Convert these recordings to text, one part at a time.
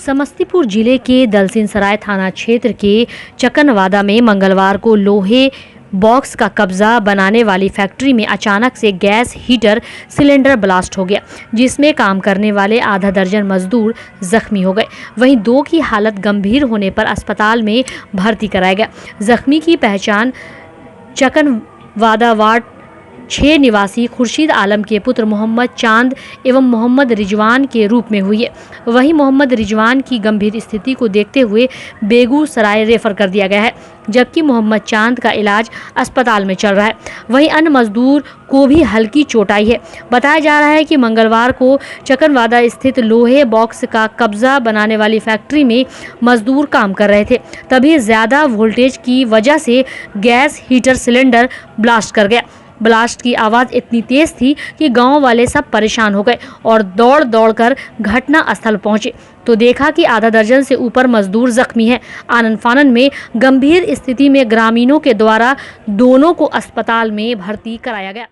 समस्तीपुर जिले के दलसिंह सराय थाना क्षेत्र के चकनवादा में मंगलवार को लोहे बॉक्स का कब्जा बनाने वाली फैक्ट्री में अचानक से गैस हीटर सिलेंडर ब्लास्ट हो गया, जिसमें काम करने वाले आधा दर्जन मजदूर जख्मी हो गए। वहीं 2 की हालत गंभीर होने पर अस्पताल में भर्ती कराया गया। जख्मी की पहचान चकनवादा वार्ड 6 निवासी खुर्शीद आलम के पुत्र मोहम्मद चांद एवं मोहम्मद रिजवान के रूप में हुई है। वहीं मोहम्मद रिजवान की गंभीर स्थिति को देखते हुए बेगूसराय रेफर कर दिया गया है, जबकि मोहम्मद चांद का इलाज अस्पताल में चल रहा है। वहीं अन्य मजदूर को भी हल्की चोट आई है। बताया जा रहा है कि मंगलवार को चकनवादा स्थित लोहे बॉक्स का कब्जा बनाने वाली फैक्ट्री में मजदूर काम कर रहे थे, तभी ज्यादा वोल्टेज की वजह से गैस हीटर सिलेंडर ब्लास्ट कर गया। ब्लास्ट की आवाज़ इतनी तेज थी कि गांव वाले सब परेशान हो गए और दौड़ दौड़ कर घटना स्थल पहुंचे तो देखा कि आधा दर्जन से ऊपर मजदूर जख्मी हैं। आनन फानन में गंभीर स्थिति में ग्रामीणों के द्वारा दोनों को अस्पताल में भर्ती कराया गया।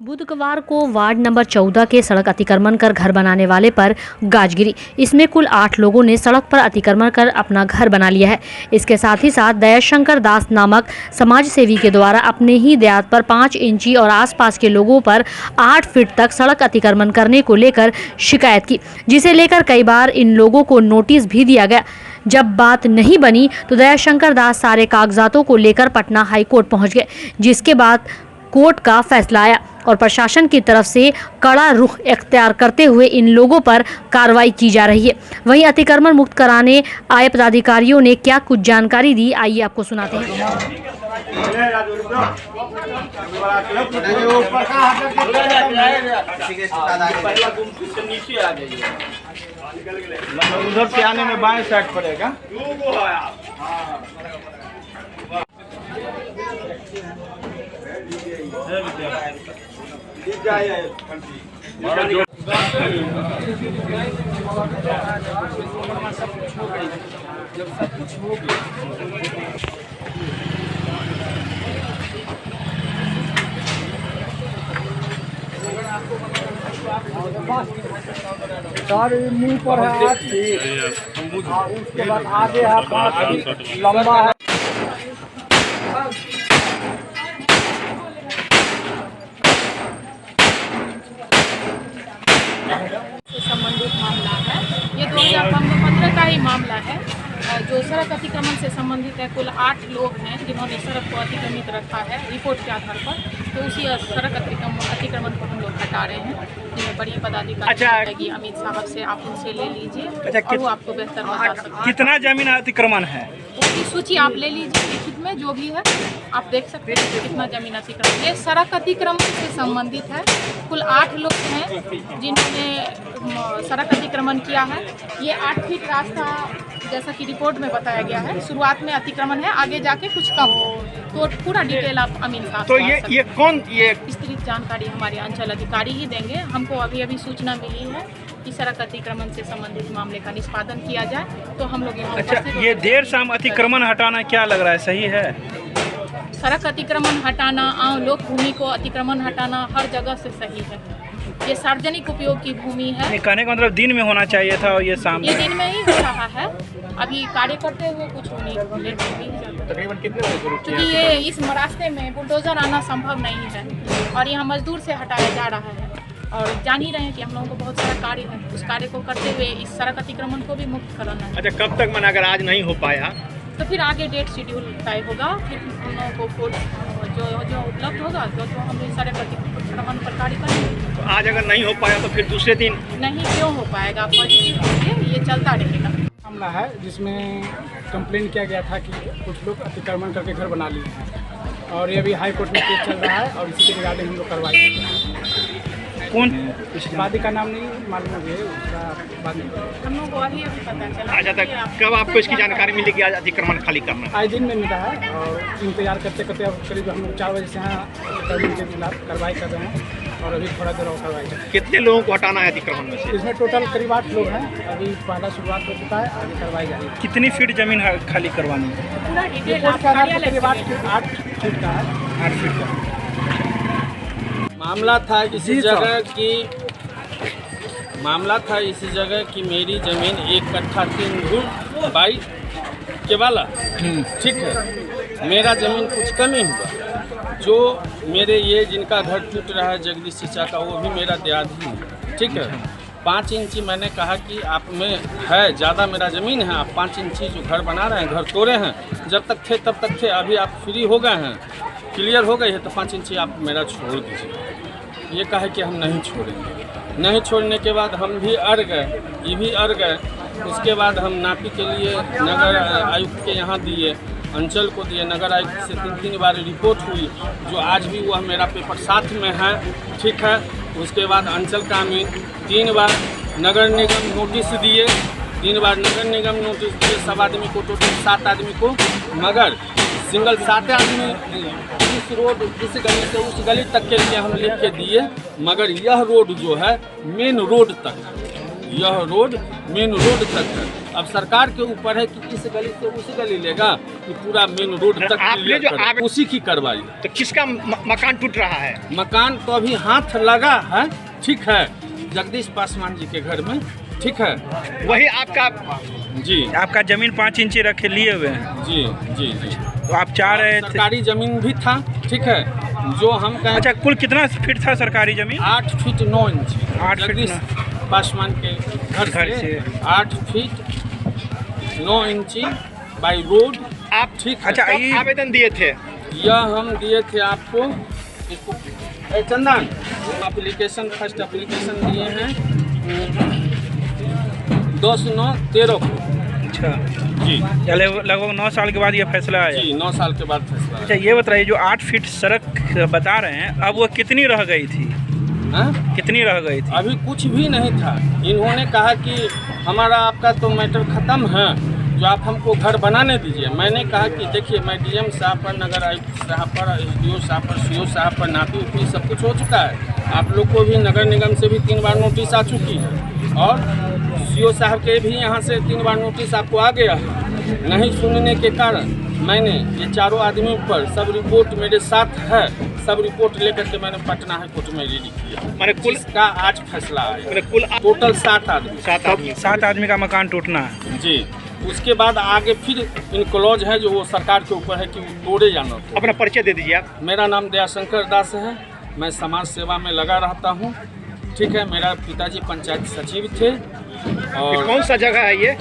बुधवार को वार्ड नंबर 14 के सड़क अतिक्रमण कर घर बनाने वाले पर गाज गिरी। इसमें कुल 8 लोगों ने सड़क पर अतिक्रमण कर अपना घर बना लिया है। इसके साथ ही साथ दयाशंकर दास नामक समाज सेवी के द्वारा अपने ही देहात पर 5 इंची और आसपास के लोगों पर 8 फीट तक सड़क अतिक्रमण करने को लेकर शिकायत की, जिसे लेकर कई बार इन लोगों को नोटिस भी दिया गया। जब बात नहीं बनी तो दयाशंकर दास सारे कागजातों को लेकर पटना हाई कोर्ट पहुँच गए, जिसके बाद कोर्ट का फैसला आया और प्रशासन की तरफ से कड़ा रुख इख्तियार करते हुए इन लोगों पर कार्रवाई की जा रही है। वहीं अतिक्रमण मुक्त कराने आए पदाधिकारियों ने क्या कुछ जानकारी दी, आइए आपको सुनाते हैं। उधर से आने में बाएं साइड पड़ेगा। मुंह पर है उसके बाद आगे है लंबा है। संबंधित मामला है। ये 2015 का ही मामला है। जो सड़क अतिक्रमण से संबंधित है, कुल 8 लोग हैं जिन्होंने सड़क को अतिक्रमित रखा है रिपोर्ट के आधार पर। तो उसी सड़क अतिक्रमण को हम लोग हटा रहे हैं। जिन्हें बड़ी पदाधिकारी अमित साहब से आप उनसे ले लीजिए। और वो आपको बेहतर बता सकते हैं। कितना जमीन अतिक्रमण है उसकी सूची आप ले लीजिए, लिखित में जो भी है आप देख सकते हैं कितना जमीन अतिक्रमण। ये सड़क अतिक्रमण से संबंधित है। कुल 8 लोग हैं जिन्होंने सड़क अतिक्रमण किया है। ये 8 फीट रास्ता जैसा कि रिपोर्ट में बताया गया है, शुरुआत में अतिक्रमण है, आगे जाके कुछ कम हो। तो पूरा डिटेल आप अमीन साहब तो ये कौन ये विस्तृत जानकारी हमारे अंचल अधिकारी ही देंगे। हमको अभी सूचना मिली है कि सड़क अतिक्रमण से संबंधित मामले का निष्पादन किया जाए, तो हम लोग यहाँ। अच्छा, ये देर शाम अतिक्रमण हटाना क्या लग रहा है, सही है? सड़क अतिक्रमण हटाना, लोक भूमि को अतिक्रमण हटाना हर जगह से सही है। ये सार्वजनिक उपयोग की भूमि है। कहने का मतलब दिन में होना चाहिए था और ये शाम ये दिन में ही हो रहा है। अभी कार्य करते हुए कुछ लेट हो तकरीबन कितने बजे? क्योंकि ये इस रास्ते में बुलडोजर आना संभव नहीं है और यहाँ मजदूर से हटाया जा रहा है। और जान ही रहे हैं कि हम लोगों को बहुत सारा कार्य है, उस कार्य को करते हुए इस सड़क अतिक्रमण को भी मुक्त कराना है। अच्छा, कब तक मैंने अगर आज नहीं हो पाया तो फिर आगे डेट शेड्यूल तय होगा। फिर हम लोगों को कोर्ट जो उपलब्ध होगा तो हम इस सड़क अतिक्रमण पर कार्य करेंगे। तो आज अगर नहीं हो पाया तो फिर दूसरे दिन नहीं क्यों हो पाएगा, पॉजिटिव ये चलता रहेगा। मामला है जिसमें कंप्लेन किया गया था कि कुछ लोग अतिक्रमण करके घर बना लिए हैं और ये अभी हाई कोर्ट में केस चल रहा है और इसी के रिगार्डिंग हम लोग कार्रवाई कर रहे हैं। कौन वादी का नाम नहीं मालूम है, उसका वादी हम लोग को अभी पता चला। अच्छा, तक कब आपको इसकी जानकारी मिली कि आज अतिक्रमण खाली करना है? आज दिन में मिला है और इंतजार करते करते अब करीब हम लोग 4 बजे से यहाँ अतिक्रमण के खिलाफ कार्रवाई कर रहे हैं और अभी थोड़ा देर और कार्रवाई कर रहे हैं। कितने लोगों को हटाना है अतिक्रमण में से? इसमें टोटल करीब 8 लोग हैं। अभी पहला शुरुआत हो चुका है, आगे कार्रवाई जारी है। कितनी फीट जमीन खाली करवानी है? रिपोर्ट का आधार करीब 8 फीट का है। 8 फीट का मामला था किसी जगह की मामला था इसी जगह कि मेरी ज़मीन 1 कट्ठा 3 धूर बाई के वाला, ठीक है। मेरा ज़मीन कुछ कमी हुआ, जो मेरे ये जिनका घर टूट रहा है जगदीश चचा का, वो भी मेरा देहाती है, ठीक है। 5 इंची मैंने कहा कि आप में है ज़्यादा, मेरा ज़मीन है, आप 5 इंची जो घर बना रहे हैं, घर तोड़े हैं, जब तक थे तब तक थे, अभी आप फ्री हो गए हैं, क्लियर हो गई है, तो 5 इंची आप मेरा छोड़ दीजिए। ये कहा कि हम नहीं छोड़ेंगे। नहीं छोड़ने के बाद हम भी अड़ गए, ये भी अड़ गए। उसके बाद हम नापी के लिए नगर आयुक्त के यहाँ दिए, अंचल को दिए, नगर आयुक्त से 3 बार रिपोर्ट हुई, जो आज भी वह मेरा पेपर साथ में है, ठीक है। उसके बाद अंचल का अमीन 3 बार नगर निगम नोटिस दिए, 3 बार नगर निगम नोटिस दिए, सब आदमी को, टोटल 7 आदमी को, मगर सिंगल 7 आदमी इस रोड इस गली से उस गली तक के लिए हम लिख के दिए, मगर यह रोड जो है मेन रोड तक, यह रोड मेन रोड तक है। अब सरकार के ऊपर है कि इस गली से उस गली लेगा कि पूरा मेन रोड तक आपने जो क्लियर उसी की कार्रवाई। तो किसका मकान टूट रहा है? मकान तो अभी हाथ लगा है, ठीक है, जगदीश पासवान जी के घर में, ठीक है। वही आपका जी, आपका ज़मीन 5 इंची रखे लिए हुए हैं। जी जी जी, तो आप चाह रहे थे, सरकारी ज़मीन भी था, ठीक है, जो हम कहें। अच्छा, कुल कितना फीट था सरकारी ज़मीन? 8 feet 9 inch, 8 feet Jagdish Paswan के घर से 8 फीट 9 इंची बाई रोड, आप ठीक है। अच्छा, कब ये आवेदन दिए थे? यह हम दिए थे आपको, इसको चंदन एप्लीकेशन, फर्स्ट एप्लीकेशन दिए हैं 10/9/13 को। अच्छा जी चले, लगभग 9 साल के बाद ये फैसला आया। जी, 9 साल के बाद फैसला अच्छा, आया। ये बताइए, जो 8 फीट सड़क बता रहे हैं, अब वो कितनी रह गई थी? हाँ? कितनी रह गई थी? अभी कुछ भी नहीं था। इन्होंने कहा कि हमारा आपका तो मैटर ख़त्म है, जो आप हमको घर बनाने दीजिए। मैंने कहा कि देखिए, मैं डीएम साहब पर, नगर आयुक्त साहब पर, एसडीओ साहब पर, सीओ साहब पर नापी उपी सब कुछ हो चुका है। आप लोग को भी नगर निगम से भी 3 बार नोटिस आ चुकी है, और सीओ साहब के भी यहाँ से 3 बार नोटिस आपको आ गया है। नहीं सुनने के कारण मैंने ये चारों आदमी पर सब रिपोर्ट मेरे साथ है, सब रिपोर्ट लेकर के मैंने पटना हाई कोर्ट में रेडी किया। मैंने कुल का आज फैसला आया। मैंने कुल टोटल 7 आदमी, 7 आदमी का मकान टूटना है। जी। उसके बाद आगे फिर इनक्लोज है, जो वो सरकार के ऊपर है कि वो तोड़े जाना। अपना परिचय दे दीजिए आप। मेरा नाम दयाशंकर दास है, मैं समाज सेवा में लगा रहता हूँ, ठीक है। मेरा पिताजी पंचायत सचिव थे। और कौन सा जगह है ये?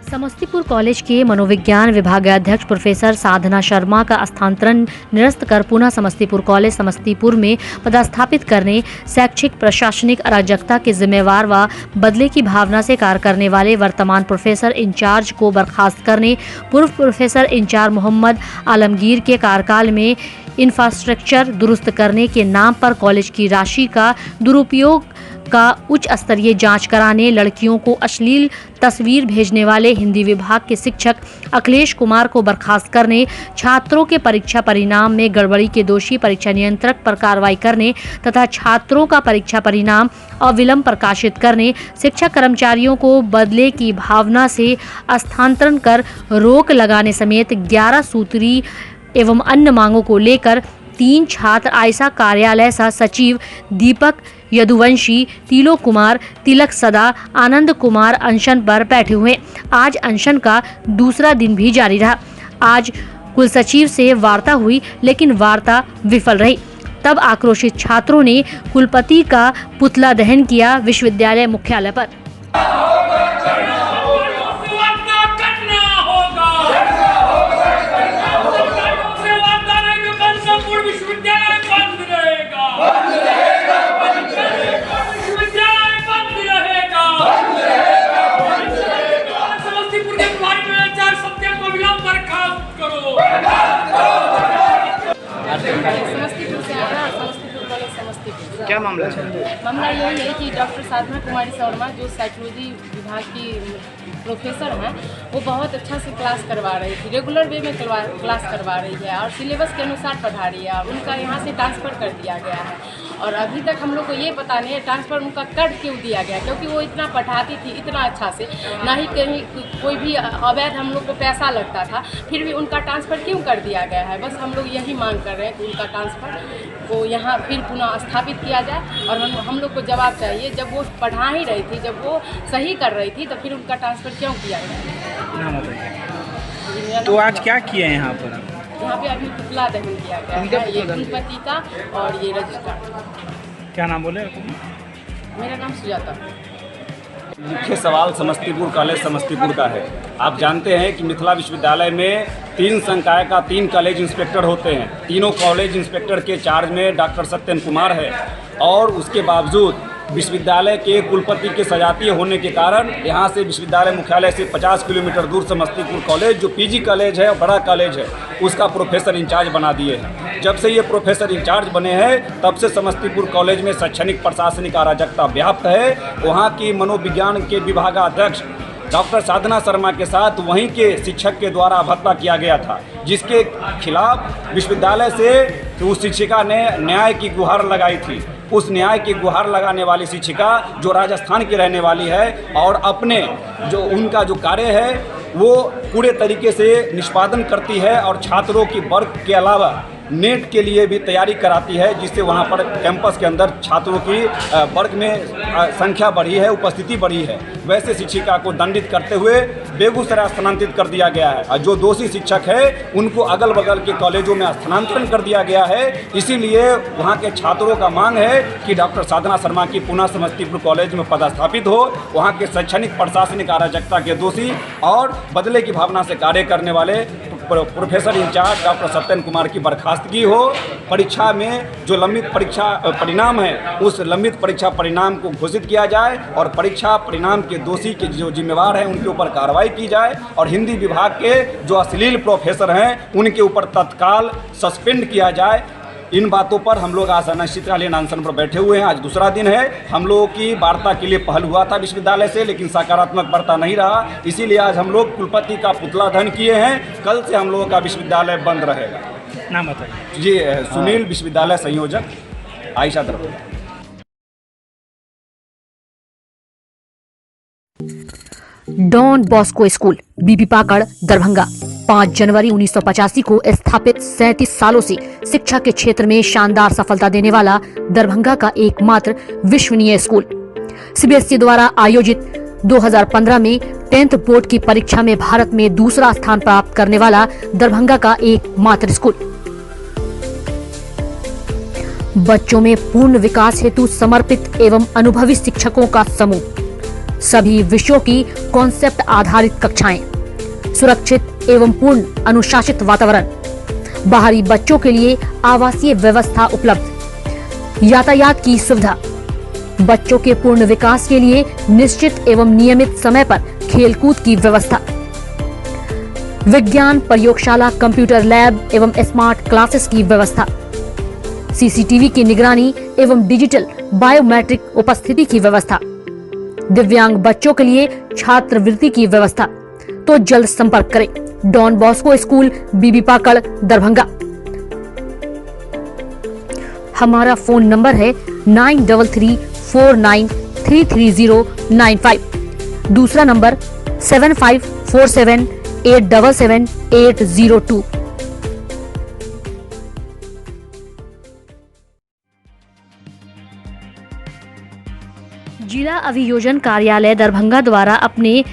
समस्तीपुर कॉलेज के मनोविज्ञान विभागाध्यक्ष प्रोफेसर साधना शर्मा का स्थानांतरण निरस्त कर पुनः समस्तीपुर कॉलेज समस्तीपुर में पदस्थापित करने, शैक्षिक प्रशासनिक अराजकता के जिम्मेवार व बदले की भावना से कार्य करने वाले वर्तमान प्रोफेसर इंचार्ज को बर्खास्त करने, पूर्व प्रोफेसर इंचार्ज मोहम्मद आलमगीर के कार्यकाल में इंफ्रास्ट्रक्चर दुरुस्त करने के नाम पर कॉलेज की राशि का दुरुपयोग का उच्च स्तरीय जांच कराने, लड़कियों को अश्लील तस्वीर भेजने वाले हिंदी विभाग के शिक्षक अखिलेश कुमार को बर्खास्त करने, छात्रों के परीक्षा परिणाम में गड़बड़ी के दोषी परीक्षा नियंत्रक पर कार्रवाई करने तथा छात्रों का परीक्षा परिणाम अविलंब प्रकाशित करने, शिक्षक कर्मचारियों को बदले की भावना से स्थानांतरण कर रोक लगाने समेत 11 सूत्री एवं अन्य मांगों को लेकर 3 छात्र आयशा कार्यालय सह सचिव दीपक यदुवंशी, तिलोक कुमार, तिलक सदा, आनंद कुमार अनशन पर बैठे हुए। आज अनशन का दूसरा दिन भी जारी रहा। आज कुल सचिव से वार्ता हुई, लेकिन वार्ता विफल रही। तब आक्रोशित छात्रों ने कुलपति का पुतला दहन किया विश्वविद्यालय मुख्यालय पर। समस्तीपुर से आया है, समस्तीपुर कॉलेज समस्तीपुर। क्या मामला है? मामला यही है कि डॉक्टर साधना कुमारी शर्मा जो साइकोलॉजी विभाग की प्रोफेसर हैं, वो बहुत अच्छा से क्लास करवा रही थी, रेगुलर वे में क्लास करवा रही है और सिलेबस के अनुसार पढ़ा रही है। उनका यहाँ से ट्रांसफ़र कर दिया गया है और अभी तक हम लोग को ये पता नहीं है ट्रांसफ़र उनका कर क्यों दिया गया, क्योंकि वो इतना पढ़ाती थी इतना अच्छा से, ना ही कहीं कोई भी अवैध हम लोग को पैसा लगता था, फिर भी उनका ट्रांसफ़र क्यों कर दिया गया है। बस हम लोग यही मांग कर रहे हैं कि उनका ट्रांसफ़र को यहाँ फिर पुनः स्थापित किया जाए। और हम लोग को जवाब चाहिए, जब वो पढ़ा ही रही थी, जब वो सही कर रही थी, तो फिर उनका ट्रांसफ़र क्यों किया गया? नाम बताइए। तो आज क्या किए हैं यहाँ पर? यहाँ पे अभी पुतला दहन किया गया है, ये कुलपति का और ये रजिस्ट्रार। क्या नाम बोले? मेरा नाम सुजाता। मुख्य सवाल समस्तीपुर कॉलेज समस्तीपुर का है। आप जानते हैं कि मिथिला विश्वविद्यालय में 3 संकाय का 3 कॉलेज इंस्पेक्टर होते हैं। तीनों कॉलेज इंस्पेक्टर के चार्ज में डॉक्टर सत्यन कुमार है, और उसके बावजूद विश्वविद्यालय के कुलपति के सजातीय होने के कारण यहाँ से विश्वविद्यालय मुख्यालय से 50 किलोमीटर दूर समस्तीपुर कॉलेज, जो पीजी कॉलेज है और बड़ा कॉलेज है, उसका प्रोफेसर इंचार्ज बना दिए हैं। जब से ये प्रोफेसर इंचार्ज बने हैं, तब से समस्तीपुर कॉलेज में शैक्षणिक प्रशासनिक अराजकता व्याप्त है। वहाँ की मनोविज्ञान के विभागाध्यक्ष डॉक्टर साधना शर्मा के साथ वहीं के शिक्षक के द्वारा भत्ता किया गया था, जिसके खिलाफ विश्वविद्यालय से उस शिक्षिका ने न्याय की गुहार लगाई थी। उस न्याय की गुहार लगाने वाली शिक्षिका जो राजस्थान की रहने वाली है, और अपने जो उनका जो कार्य है वो पूरे तरीके से निष्पादन करती है, और छात्रों की वर्ग के अलावा नेट के लिए भी तैयारी कराती है, जिससे वहाँ पर कैंपस के अंदर छात्रों की वर्ग में संख्या बढ़ी है, उपस्थिति बढ़ी है। वैसे शिक्षिका को दंडित करते हुए बेगूसराय स्थानांतरित कर दिया गया है, और जो दोषी शिक्षक है उनको अगल बगल के कॉलेजों में स्थानांतरण कर दिया गया है। इसीलिए वहाँ के छात्रों का मांग है कि डॉक्टर साधना शर्मा की पुनः समस्तीपुर कॉलेज में पदस्थापित हो। वहाँ के शैक्षणिक प्रशासनिक अराजकता के दोषी और बदले की भावना से कार्य करने वाले professor in charge doctor Satyan Kumar की बर्खास्तगी हो। परीक्षा में जो लंबित परीक्षा परिणाम है, उस लंबित परीक्षा परिणाम को घोषित किया जाए, और परीक्षा परिणाम के दोषी के जो जिम्मेवार हैं उनके ऊपर कार्रवाई की जाए, और हिंदी विभाग के जो अश्लील प्रोफेसर हैं उनके ऊपर तत्काल सस्पेंड किया जाए। इन बातों पर हम लोग आज अनिश्चितकालीन अनशन पर बैठे हुए हैं। आज दूसरा दिन है। हम लोगों की वार्ता के लिए पहल हुआ था विश्वविद्यालय से, लेकिन सकारात्मक वार्ता नहीं रहा। इसीलिए आज हम लोग कुलपति का पुतला दहन किए हैं। कल से हम लोगों का विश्वविद्यालय बंद रहेगा। नाम बताइए। जी, सुनील, विश्वविद्यालय संयोजक, Ayesha Darbhanga. Don Bosco school, Bibi Pakar, Darbhanga. 5 जनवरी 1985 को स्थापित 37 सालों से शिक्षा के क्षेत्र में शानदार सफलता देने वाला दरभंगा का एकमात्र विश्वसनीय स्कूल। सीबीएसई द्वारा आयोजित 2015 में 10th बोर्ड की परीक्षा में भारत में दूसरा स्थान प्राप्त करने वाला दरभंगा का एकमात्र स्कूल। बच्चों में पूर्ण विकास हेतु समर्पित एवं अनुभवी शिक्षकों का समूह, सभी विषयों की कॉन्सेप्ट आधारित कक्षाएं, सुरक्षित एवं पूर्ण अनुशासित वातावरण, बाहरी बच्चों के लिए आवासीय व्यवस्था उपलब्ध, यातायात की सुविधा, बच्चों के पूर्ण विकास के लिए निश्चित एवं नियमित समय पर खेलकूद की व्यवस्था, विज्ञान प्रयोगशाला, कंप्यूटर लैब एवं स्मार्ट क्लासेस की व्यवस्था, सीसीटीवी की निगरानी एवं डिजिटल बायोमेट्रिक उपस्थिति की व्यवस्था, दिव्यांग बच्चों के लिए छात्रवृत्ति की व्यवस्था। तो जल्द संपर्क करें। Don Bosco school, Bibi Pakar, Darbhanga. हमारा फोन नंबर है 9334933095। दूसरा नंबर 7547877802। जिला अभियोजन कार्यालय दरभंगा द्वारा अपने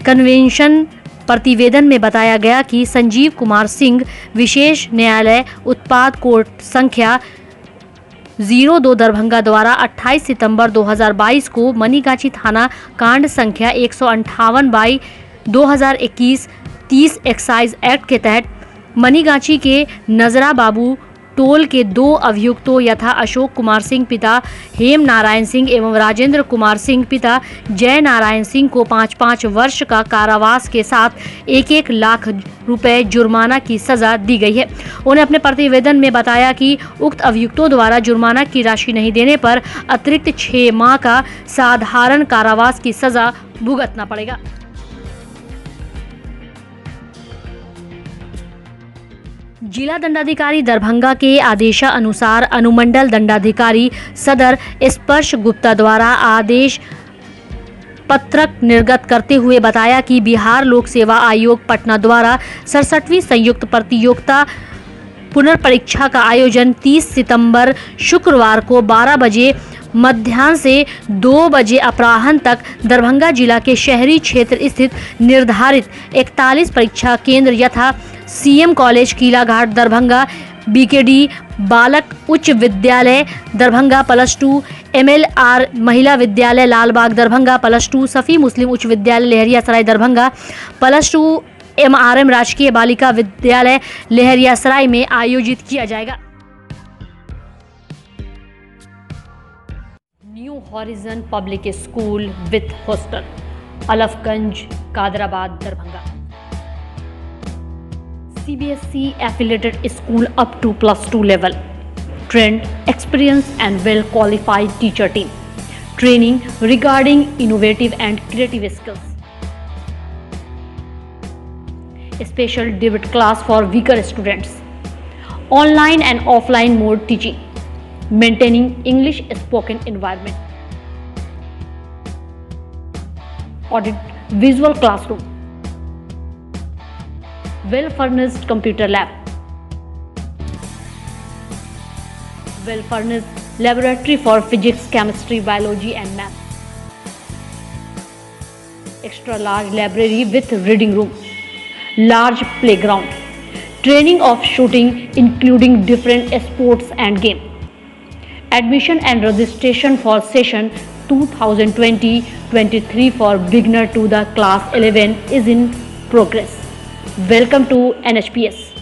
कन्वेंशन प्रतिवेदन में बताया गया कि संजीव कुमार सिंह, विशेष न्यायालय उत्पाद कोर्ट संख्या 02 दरभंगा द्वारा 28 सितंबर 2022 को मनीगाछी थाना कांड संख्या 158/2021 30 एक्साइज एक्ट के तहत मनीगाछी के नजरा बाबू टोल के 2 अभियुक्तों यथा अशोक कुमार सिंह पिता हेम नारायण सिंह एवं राजेंद्र कुमार सिंह पिता जय नारायण सिंह को 5-5 वर्ष का कारावास के साथ 1-1 लाख रुपए जुर्माना की सजा दी गई है। उन्हें अपने प्रतिवेदन में बताया कि उक्त अभियुक्तों द्वारा जुर्माना की राशि नहीं देने पर अतिरिक्त 6 माह का साधारण कारावास की सजा भुगतना पड़ेगा। जिला दंडाधिकारी दरभंगा के आदेशानुसार अनुमंडल दंडाधिकारी सदर स्पर्श गुप्ता द्वारा आदेश पत्रक निर्गत करते हुए बताया कि बिहार लोक सेवा आयोग पटना द्वारा 67वीं संयुक्त प्रतियोगिता पुनर्परीक्षा का आयोजन 30 सितंबर शुक्रवार को 12 बजे मध्याह्न से 2 बजे अपराह्न तक दरभंगा जिला के शहरी क्षेत्र स्थित निर्धारित 41 परीक्षा केंद्र यथा सीएम कॉलेज कीलाघाट दरभंगा, बीकेडी बालक उच्च विद्यालय दरभंगा +2, MLR महिला विद्यालय लालबाग दरभंगा +2, सफ़ी मुस्लिम उच्च विद्यालय लहरियासराय दरभंगा +2, MRM राजकीय बालिका विद्यालय लहरियासराय में आयोजित किया जाएगा। New horizon public school with hostel, Alafganj Kadirabad Darbhanga. CBSE affiliated school up to +2 level, trained, experienced and well qualified teacher team, training regarding innovative and creative skills, special debit class for weaker students, online and offline mode teaching, maintaining English spoken environment, audit visual classroom, well furnished computer lab, well furnished laboratory for physics, chemistry, biology and math, extra large library with reading room, large playground, training of shooting including different sports and game. Admission and registration for session 2020-23 for beginner to the class 11 is in progress. Welcome to NHPS.